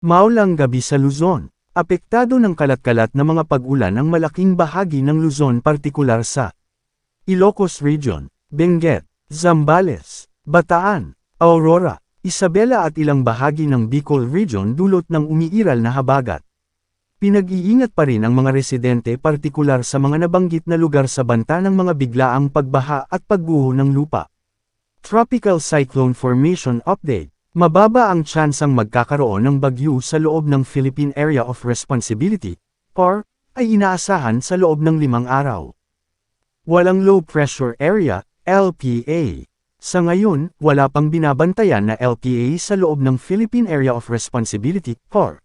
Maulang gabi sa Luzon. Apektado ng kalat-kalat na mga pag-ulan ang malaking bahagi ng Luzon, partikular sa Ilocos Region, Benguet, Zambales, Bataan, Aurora, Isabela at ilang bahagi ng Bicol Region dulot ng umiiral na habagat. Pinag-iingat pa rin ang mga residente, partikular sa mga nabanggit na lugar sa banta ng mga biglaang pagbaha at pagguho ng lupa. Tropical Cyclone Formation Update. Mababa ang tsansang magkakaroon ng bagyo sa loob ng Philippine Area of Responsibility, PAR, ay inaasahan sa loob ng 5 araw. Walang low pressure area, LPA. Sa ngayon, wala pang binabantayan na LPA sa loob ng Philippine Area of Responsibility, PAR.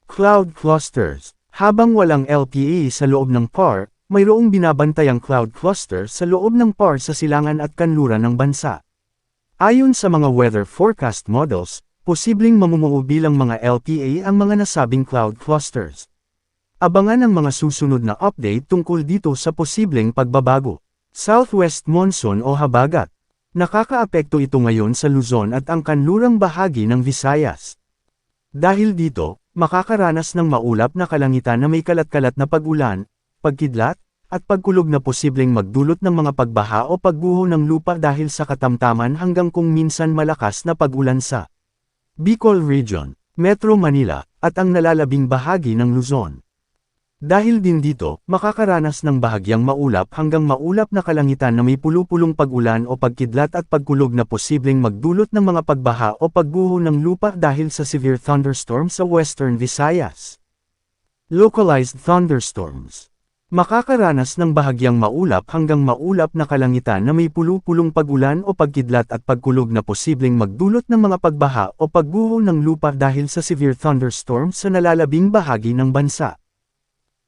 Cloud clusters. Habang walang LPA sa loob ng PAR, mayroong binabantayang cloud cluster sa loob ng PAR sa silangan at kanluran ng bansa. Ayon sa mga weather forecast models, posibleng mamumuo bilang mga LPA ang mga nasabing cloud clusters. Abangan ang mga susunod na update tungkol dito sa posibleng pagbabago. Southwest monsoon o habagat. Nakakaapekto ito ngayon sa Luzon at ang kanlurang bahagi ng Visayas. Dahil dito, makakaranas ng maulap na kalangitan na may kalat-kalat na pag-ulan, pagkidlat, at pagkulog na posibleng magdulot ng mga pagbaha o pagguho ng lupa dahil sa katamtaman hanggang kung minsan malakas na pag-ulan sa Bicol Region, Metro Manila, at ang nalalabing bahagi ng Luzon. Dahil din dito, makakaranas ng bahagyang maulap hanggang maulap na kalangitan na may pulupulong pag-ulan o pagkidlat at pagkulog na posibleng magdulot ng mga pagbaha o pagguho ng lupa dahil sa severe thunderstorm sa Western Visayas. Localized thunderstorms. Makakaranas ng bahagyang maulap hanggang maulap na kalangitan na may pulupulong pag-ulan o pagkidlat at pagkulog na posibleng magdulot ng mga pagbaha o pagguho ng lupa dahil sa severe thunderstorm sa nalalabing bahagi ng bansa.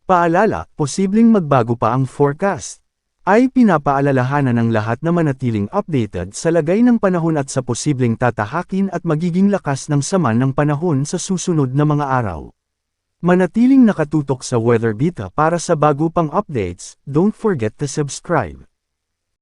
Paalala, posibleng magbago pa ang forecast. Ay pinapaalalahanan ng lahat na manatiling updated sa lagay ng panahon at sa posibleng tatahakin at magiging lakas ng sama ng panahon sa susunod na mga araw. Manatiling nakatutok sa Weather Beta para sa bago pang updates. Don't forget to subscribe.